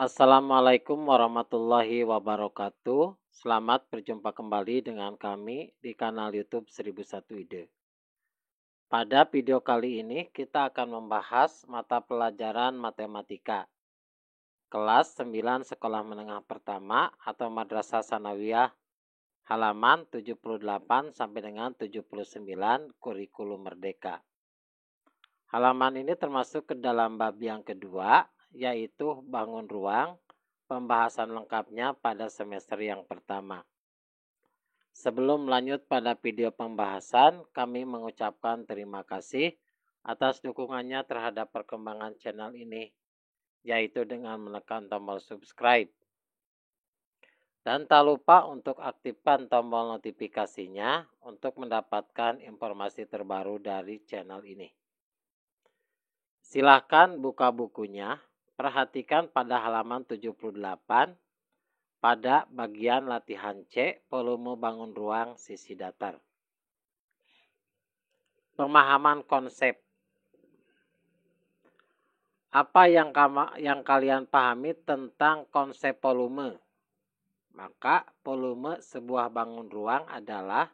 Assalamualaikum warahmatullahi wabarakatuh. Selamat berjumpa kembali dengan kami di kanal YouTube 1001 Ide. Pada video kali ini kita akan membahas mata pelajaran matematika kelas 9 sekolah menengah pertama atau Madrasah Sanawiyah halaman 78 sampai dengan 79 kurikulum merdeka. Halaman ini termasuk ke dalam bab yang kedua, yaitu bangun ruang, pembahasan lengkapnya pada semester yang pertama. Sebelum lanjut pada video pembahasan, kami mengucapkan terima kasih atas dukungannya terhadap perkembangan channel ini, yaitu dengan menekan tombol subscribe. Dan tak lupa untuk aktifkan tombol notifikasinya untuk mendapatkan informasi terbaru dari channel ini. Silahkan buka bukunya, perhatikan pada halaman 78 pada bagian latihan C, volume bangun ruang sisi datar. Pemahaman konsep. Apa yang kalian pahami tentang konsep volume? Maka volume sebuah bangun ruang adalah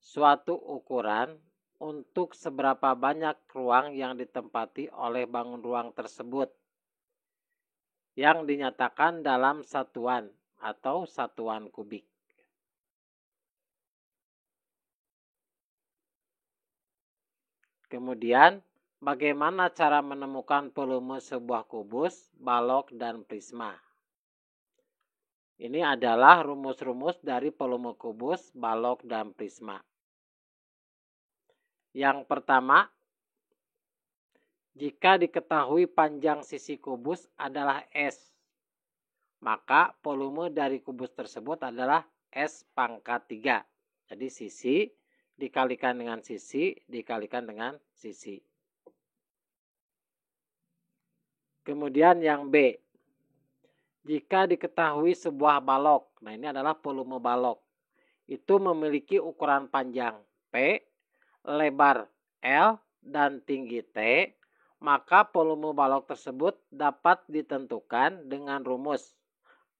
suatu ukuran untuk seberapa banyak ruang yang ditempati oleh bangun ruang tersebut yang dinyatakan dalam satuan atau satuan kubik. Kemudian, bagaimana cara menemukan volume sebuah kubus, balok, dan prisma? Ini adalah rumus-rumus dari volume kubus, balok, dan prisma. Yang pertama, jika diketahui panjang sisi kubus adalah S, maka volume dari kubus tersebut adalah S pangkat 3. Jadi sisi dikalikan dengan sisi dikalikan dengan sisi. Kemudian yang B, jika diketahui sebuah balok, nah ini adalah volume balok, itu memiliki ukuran panjang P, lebar L, dan tinggi T, maka volume balok tersebut dapat ditentukan dengan rumus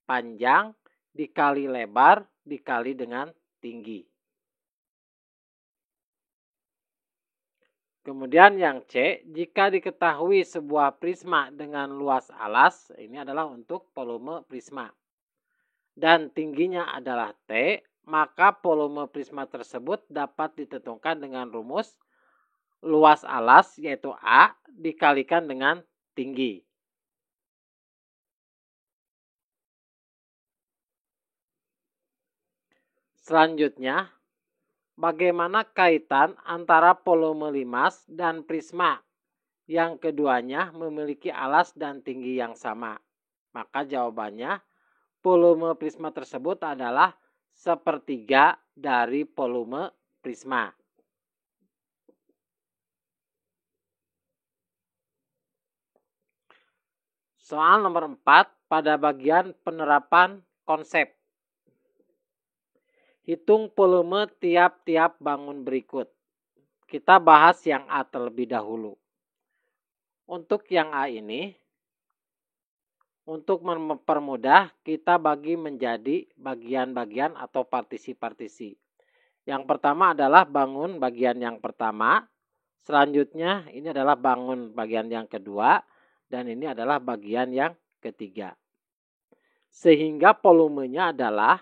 panjang dikali lebar dikali dengan tinggi. Kemudian yang C, jika diketahui sebuah prisma dengan luas alas, ini adalah untuk volume prisma, dan tingginya adalah T, maka volume prisma tersebut dapat ditentukan dengan rumus luas alas yaitu A dikalikan dengan tinggi. Selanjutnya, bagaimana kaitan antara volume limas dan prisma? Yang keduanya memiliki alas dan tinggi yang sama. Maka jawabannya, volume prisma tersebut adalah sepertiga dari volume prisma. Soal nomor 4 pada bagian penerapan konsep. Hitung volume tiap-tiap bangun berikut. Kita bahas yang A terlebih dahulu. Untuk yang A ini, untuk mempermudah kita bagi menjadi bagian-bagian atau partisi-partisi. Yang pertama adalah bangun bagian yang pertama. Selanjutnya ini adalah bangun bagian yang kedua. Dan ini adalah bagian yang ketiga. Sehingga volumenya adalah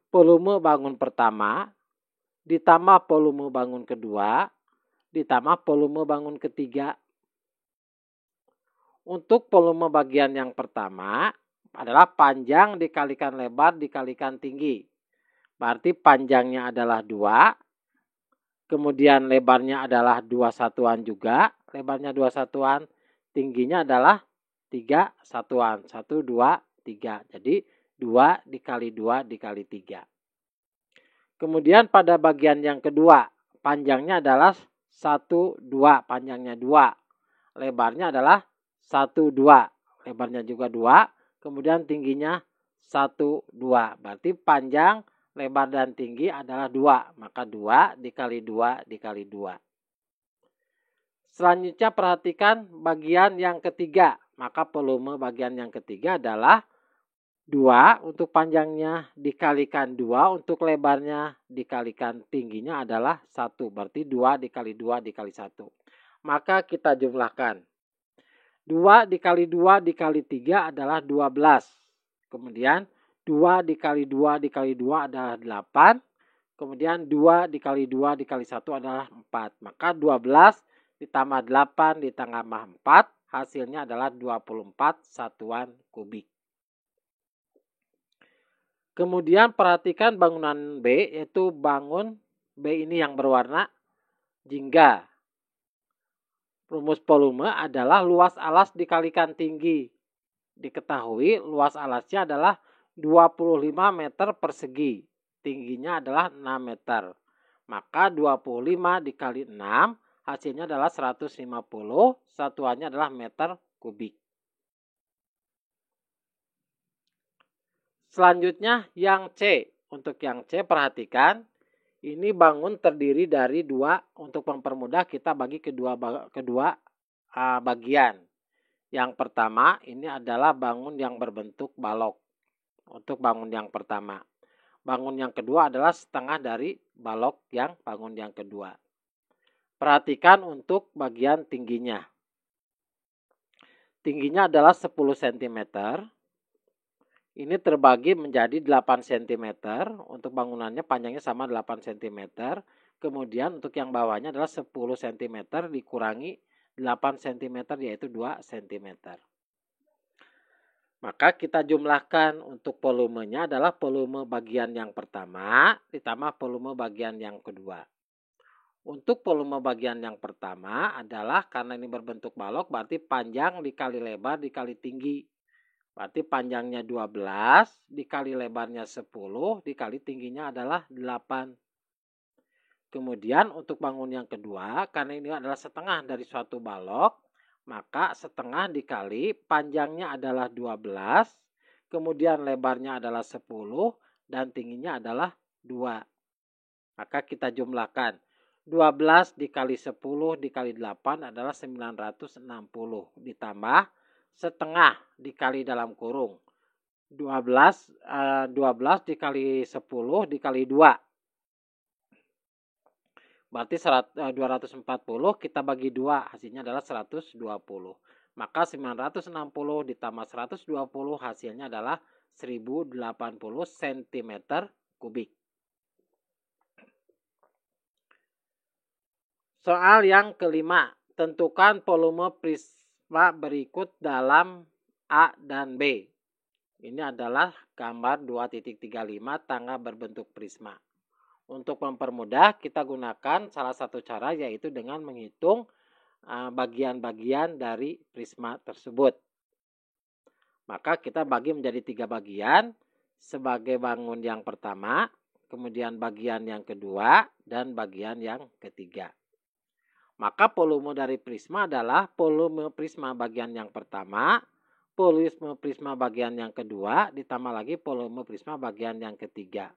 volume bangun pertama ditambah volume bangun kedua ditambah volume bangun ketiga. Untuk volume bagian yang pertama adalah panjang dikalikan lebar dikalikan tinggi. Berarti panjangnya adalah 2. Kemudian lebarnya adalah 2 satuan juga. Lebarnya 2 satuan. Tingginya adalah 3 satuan. 1, 2, 3. Jadi 2 dikali 2 dikali 3. Kemudian pada bagian yang kedua, panjangnya adalah 1, 2. Panjangnya 2. Lebarnya adalah 1, 2. Lebarnya juga 2. Kemudian tingginya 1, 2. Berarti panjang, lebar, dan tinggi adalah 2. Maka 2 dikali 2 dikali 2. Selanjutnya perhatikan bagian yang ketiga. Maka volume bagian yang ketiga adalah 2 untuk panjangnya dikalikan 2 untuk lebarnya dikalikan tingginya adalah 1. Berarti 2 dikali 2 dikali 1. Maka kita jumlahkan. 2 dikali 2 dikali 3 adalah 12. Kemudian 2 dikali 2 dikali 2 adalah 8. Kemudian 2 dikali 2 dikali 1 adalah 4. Maka 12 ditambah 8 ditambah 4 hasilnya adalah 24 satuan kubik. Kemudian perhatikan bangunan B, yaitu bangun B ini yang berwarna jingga. Rumus volume adalah luas alas dikalikan tinggi. Diketahui luas alasnya adalah 25 meter persegi. Tingginya adalah 6 meter. Maka 25 dikali 6 hasilnya adalah 150. Satuannya adalah meter kubik. Selanjutnya yang C. Untuk yang C perhatikan. Ini bangun terdiri dari 2. Untuk mempermudah kita bagi kedua bagian. Yang pertama ini adalah bangun yang berbentuk balok. Untuk bangun yang pertama. Bangun yang kedua adalah setengah dari balok yang bangun yang kedua. Perhatikan untuk bagian tingginya. Tingginya adalah 10 cm. Ini terbagi menjadi 8 cm. Untuk bangunannya panjangnya sama 8 cm. Kemudian untuk yang bawahnya adalah 10 cm dikurangi 8 cm yaitu 2 cm. Maka kita jumlahkan untuk volumenya adalah volume bagian yang pertama ditambah volume bagian yang kedua. Untuk volume bagian yang pertama adalah karena ini berbentuk balok berarti panjang dikali lebar dikali tinggi. Berarti panjangnya 12 dikali lebarnya 10 dikali tingginya adalah 8. Kemudian untuk bangun yang kedua karena ini adalah setengah dari suatu balok. Maka setengah dikali panjangnya adalah 12, kemudian lebarnya adalah 10, dan tingginya adalah 2. Maka kita jumlahkan. 12 dikali 10 dikali 8 adalah 960. Ditambah setengah dikali dalam kurung. 12 dikali 10 dikali 2. Berarti 240 kita bagi 2 hasilnya adalah 120. Maka 960 ditambah 120 hasilnya adalah 1080 cm kubik. Soal yang kelima, tentukan volume prisma berikut dalam A dan B. Ini adalah gambar 2.35 tangga berbentuk prisma. Untuk mempermudah kita gunakan salah satu cara yaitu dengan menghitung bagian-bagian dari prisma tersebut. Maka kita bagi menjadi 3 bagian sebagai bangun yang pertama, kemudian bagian yang kedua, dan bagian yang ketiga. Maka volume dari prisma adalah volume prisma bagian yang pertama, volume prisma bagian yang kedua, ditambah lagi volume prisma bagian yang ketiga.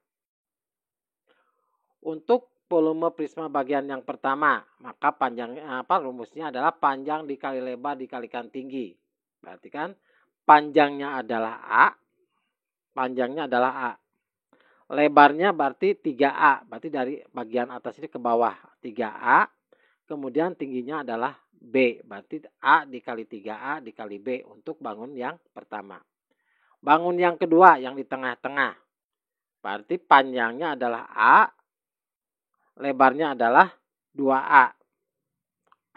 Untuk volume prisma bagian yang pertama, maka rumusnya adalah panjang dikali lebar dikalikan tinggi. Berarti kan panjangnya adalah A, lebarnya berarti 3A, berarti dari bagian atas ini ke bawah 3A, kemudian tingginya adalah B, berarti A dikali 3A dikali B untuk bangun yang pertama. Bangun yang kedua yang di tengah-tengah, berarti panjangnya adalah A, lebarnya adalah 2A.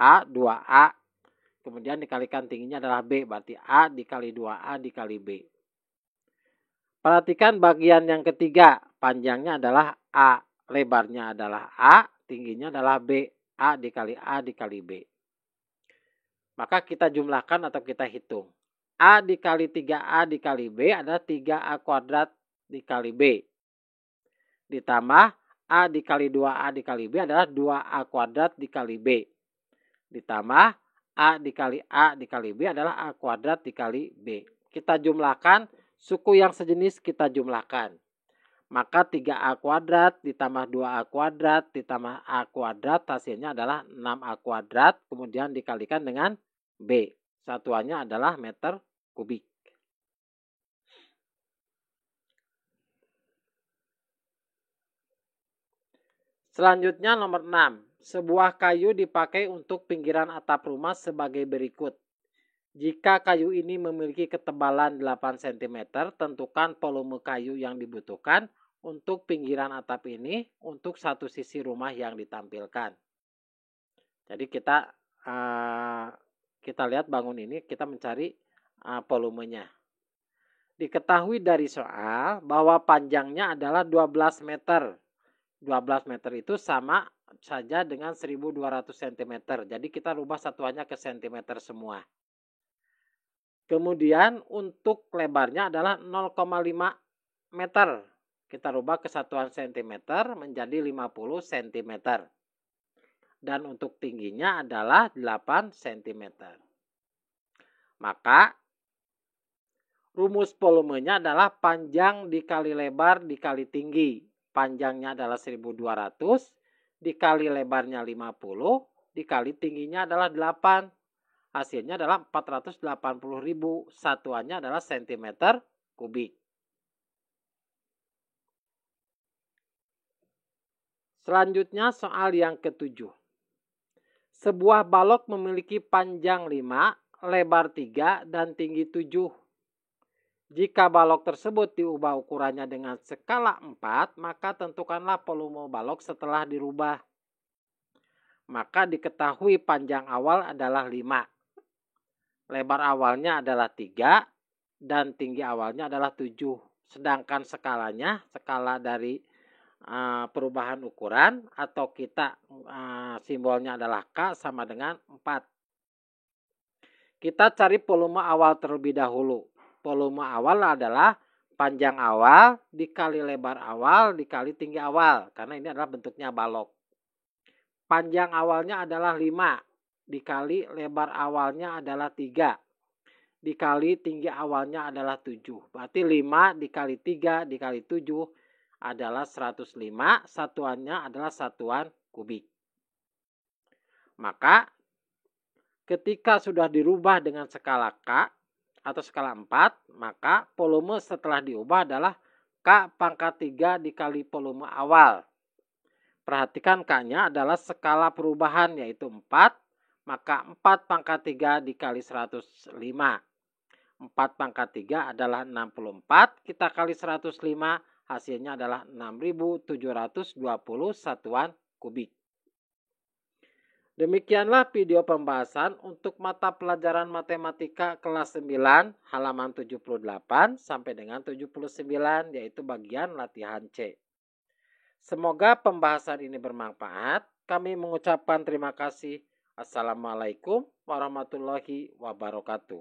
A, 2A. Kemudian dikalikan tingginya adalah B. Berarti A dikali 2A dikali B. Perhatikan bagian yang ketiga. Panjangnya adalah A. Lebarnya adalah A. Tingginya adalah B. A dikali B. Maka kita jumlahkan atau kita hitung. A dikali 3A dikali B adalah 3A kuadrat dikali B. Ditambah A dikali 2A dikali B adalah 2A kuadrat dikali B. Ditambah A dikali B adalah A kuadrat dikali B. Kita jumlahkan, suku yang sejenis kita jumlahkan. Maka 3A kuadrat ditambah 2A kuadrat ditambah A kuadrat hasilnya adalah 6A kuadrat. Kemudian dikalikan dengan B. Satuannya adalah meter kubik. Selanjutnya nomor 6. Sebuah kayu dipakai untuk pinggiran atap rumah sebagai berikut. Jika kayu ini memiliki ketebalan 8 cm, tentukan volume kayu yang dibutuhkan untuk pinggiran atap ini untuk satu sisi rumah yang ditampilkan. Jadi kita lihat bangun ini, kita mencari volumenya. Diketahui dari soal bahwa panjangnya adalah 12 meter. 12 meter itu sama saja dengan 1200 cm. Jadi kita rubah satuannya ke cm semua. Kemudian untuk lebarnya adalah 0,5 meter. Kita rubah ke satuan cm menjadi 50 cm. Dan untuk tingginya adalah 8 cm. Maka rumus volumenya adalah panjang dikali lebar dikali tinggi. Panjangnya adalah 1200 dikali lebarnya 50 dikali tingginya adalah 8. Hasilnya adalah 480.000. Satuannya adalah cm kubik. Selanjutnya soal yang ke-7. Sebuah balok memiliki panjang 5, lebar 3, dan tinggi 7. Jika balok tersebut diubah ukurannya dengan skala 4, maka tentukanlah volume balok setelah dirubah. Maka diketahui panjang awal adalah 5. Lebar awalnya adalah 3 dan tinggi awalnya adalah 7. Sedangkan skalanya, skala dari perubahan ukuran atau kita simbolnya adalah K sama dengan 4. Kita cari volume awal terlebih dahulu. Volume awal adalah panjang awal dikali lebar awal dikali tinggi awal. Karena ini adalah bentuknya balok. Panjang awalnya adalah 5. Dikali lebar awalnya adalah 3. Dikali tinggi awalnya adalah 7. Berarti 5 dikali 3 dikali 7 adalah 105. Satuannya adalah satuan kubik. Maka ketika sudah dirubah dengan skala K atau skala 4, maka volume setelah diubah adalah K pangkat 3 dikali volume awal. Perhatikan K-nya adalah skala perubahan yaitu 4, maka 4 pangkat 3 dikali 105. 4 pangkat 3 adalah 64, kita kali 105, hasilnya adalah 6.720 satuan kubik. Demikianlah video pembahasan untuk mata pelajaran matematika kelas 9 halaman 78 sampai dengan 79 yaitu bagian latihan C. Semoga pembahasan ini bermanfaat. Kami mengucapkan terima kasih. Assalamualaikum warahmatullahi wabarakatuh.